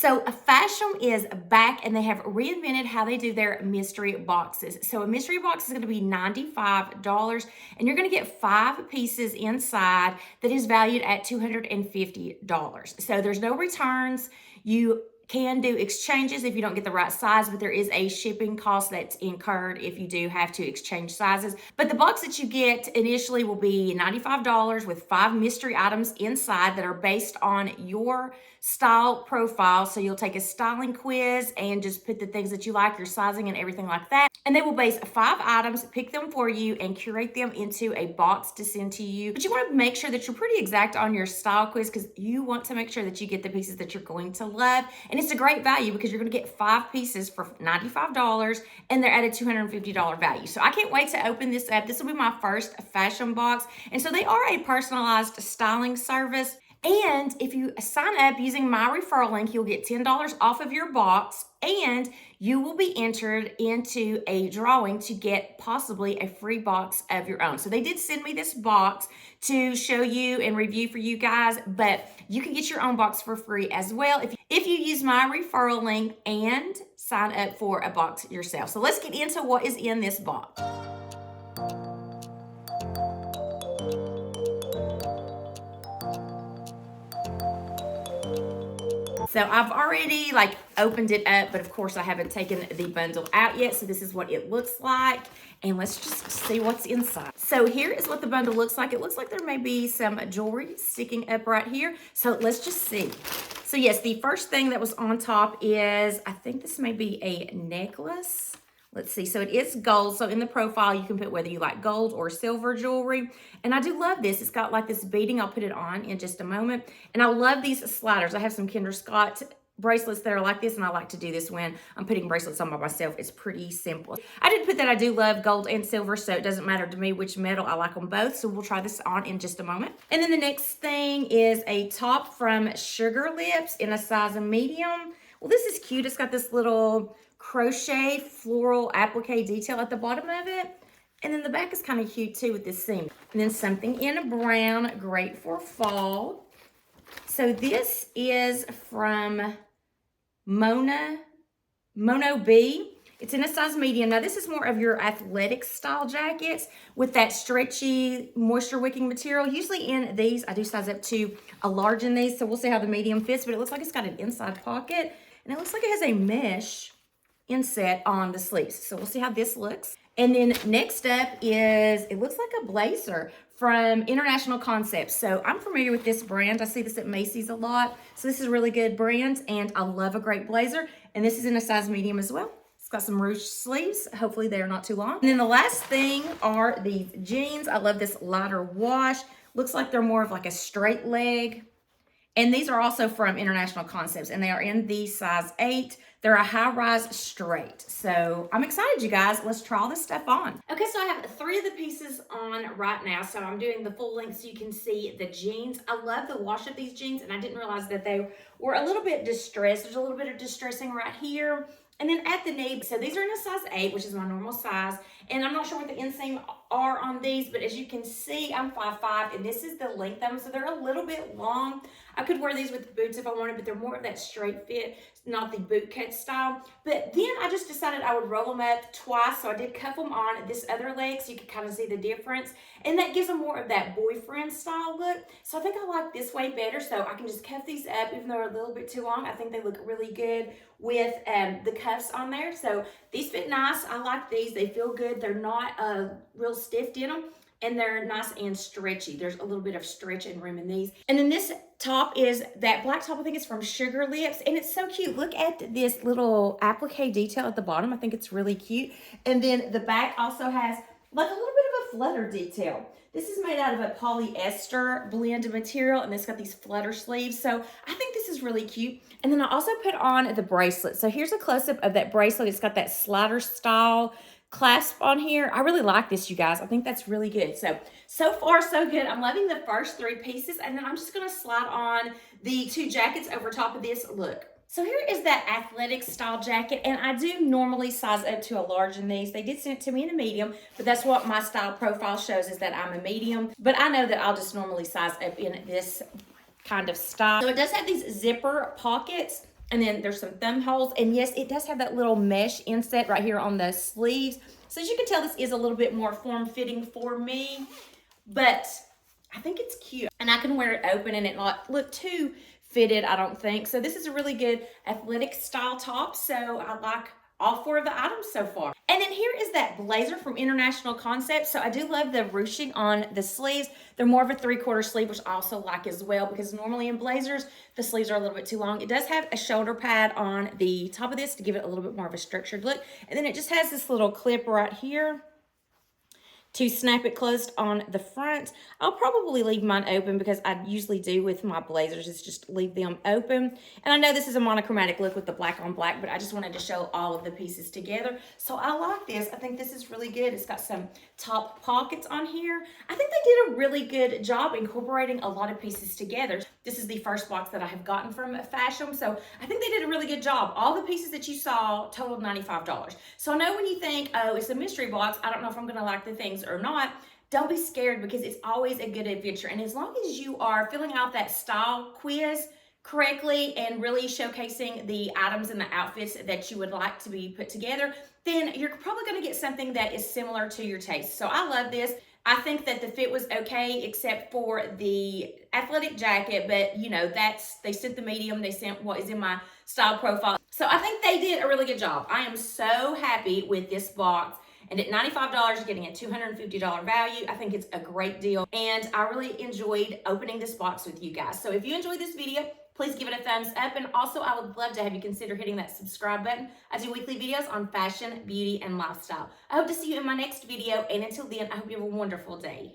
So Fashom is back and they have reinvented how they do their mystery boxes. So a mystery box is going to be $95 and you're going to get 5 pieces inside that is valued at $250. So there's no returns. You can do exchanges if you don't get the right size, but there is a shipping cost that's incurred if you do have to exchange sizes. But the box that you get initially will be $95 with 5 mystery items inside that are based on your style profile. So you'll take a styling quiz and just put the things that you like, your sizing and everything like that. And they will base 5 items, pick them for you, and curate them into a box to send to you. But you want to make sure that you're pretty exact on your style quiz because you want to make sure that you get the pieces that you're going to love. And it's a great value because you're going to get 5 pieces for $95 and they're at a $250 value. So I can't wait to open this up. This will be my first Fashom box. And so they are a personalized styling service. And if you sign up using my referral link, you'll get $10 off of your box and you will be entered into a drawing to get possibly a free box of your own. So they did send me this box to show you and review for you guys, but you can get your own box for free as well if you use my referral link and sign up for a box yourself. So let's get into what is in this box. So I've already opened it up, but of course I haven't taken the bundle out yet. So this is what it looks like. And let's just see what's inside. So here is what the bundle looks like. It looks like there may be some jewelry sticking up right here. So let's just see. So yes, the first thing that was on top is, I think this may be a necklace. Let's see. So it is gold. So in the profile, you can put whether you like gold or silver jewelry. And I do love this. It's got like this beading. I'll put it on in just a moment. And I love these sliders. I have some Kinder Scott bracelets that are like this, and I like to do this when I'm putting bracelets on by myself. It's pretty simple. I did put that I do love gold and silver, so it doesn't matter to me which metal. I like them both, so we'll try this on in just a moment. And then the next thing is a top from Sugar Lips in a size medium. Well, this is cute. It's got this little crochet floral applique detail at the bottom of it. And then the back is kind of cute too with this seam. And then something in a brown, great for fall. So this is from Mono B. It's in a size medium. Now this is more of your athletic style jackets with that stretchy moisture wicking material. Usually in these, I do size up to a large in these, so we'll see how the medium fits, but it looks like it's got an inside pocket and it looks like it has a mesh inset on the sleeves. So we'll see how this looks. And then next up is, it looks like a blazer from International Concepts. So I'm familiar with this brand. I see this at Macy's a lot. So this is a really good brand and I love a great blazer. And this is in a size medium as well. It's got some ruched sleeves. Hopefully they are not too long. And then the last thing are these jeans. I love this lighter wash. Looks like they're more of like a straight leg. And these are also from International Concepts and they are in the size 8. They're a high-rise straight. So I'm excited, you guys. Let's try all this stuff on. Okay, so I have 3 of the pieces on right now. So I'm doing the full length so you can see the jeans. I love the wash of these jeans and I didn't realize that they were a little bit distressed. There's a little bit of distressing right here. And then at the knee, so these are in a size 8, which is my normal size. And I'm not sure what the inseam are on these, but as you can see, I'm 5'5", and this is the length of them. So they're a little bit long. I could wear these with boots if I wanted, but they're more of that straight fit, not the boot cut style. But then I just decided I would roll them up twice. So I did cuff them on this other leg so you can kind of see the difference. And that gives them more of that boyfriend style look. So I think I like this way better. So I can just cuff these up, even though they're a little bit too long. I think they look really good with the cuffs on there. So these fit nice. I like these. They feel good. They're not real stiff denim. And they're nice and stretchy. There's a little bit of stretch and room in these. And then this top is that black top. I think it's from Sugar Lips. And it's so cute. Look at this little applique detail at the bottom. I think it's really cute. And then the back also has like a little bit of a flutter detail. This is made out of a polyester blend material. And it's got these flutter sleeves. So I think this is really cute. And then I also put on the bracelet. So here's a close-up of that bracelet. It's got that slider style clasp on here. I really like this, you guys. I think that's really good. So far so good. I'm loving the first 3 pieces, and then I'm just going to slide on the 2 jackets over top of this look. So here is that athletic style jacket, and I do normally size up to a large in these. They did send it to me in a medium, but that's what my style profile shows, is that I'm a medium, but I know that I'll just normally size up in this kind of style. So it does have these zipper pockets And then there's some thumb holes. And yes, it does have that little mesh inset right here on the sleeves. So as you can tell, this is a little bit more form-fitting for me, but I think it's cute. And I can wear it open and it not look too fitted, I don't think. So this is a really good athletic style top. So I like all 4 of the items so far. And then here is that blazer from International Concept. So I do love the ruching on the sleeves. They're more of a 3/4 sleeve, which I also like as well, because normally in blazers, the sleeves are a little bit too long. It does have a shoulder pad on the top of this to give it a little bit more of a structured look. And then it just has this little clip right here to snap it closed on the front. I'll probably leave mine open because I usually do with my blazers, is just leave them open. And I know this is a monochromatic look with the black on black, but I just wanted to show all of the pieces together. So I like this. I think this is really good. It's got some top pockets on here. I think they did a really good job incorporating a lot of pieces together. This is the first box that I have gotten from Fashom, so I think they did a really good job. All the pieces that you saw totaled $95. So I know when you think, oh, it's a mystery box, I don't know if I'm gonna like the things or not, don't be scared, because it's always a good adventure. And as long as you are filling out that style quiz correctly and really showcasing the items and the outfits that you would like to be put together, then you're probably going to get something that is similar to your taste. So I love this. I think that the fit was okay, except for the athletic jacket, but you know, they sent the medium, they sent what is in my style profile. So I think they did a really good job. I am so happy with this box. And at $95, you're getting a $250 value. I think it's a great deal. And I really enjoyed opening this box with you guys. So if you enjoyed this video, please give it a thumbs up. And also, I would love to have you consider hitting that subscribe button. I do weekly videos on fashion, beauty, and lifestyle. I hope to see you in my next video. And until then, I hope you have a wonderful day.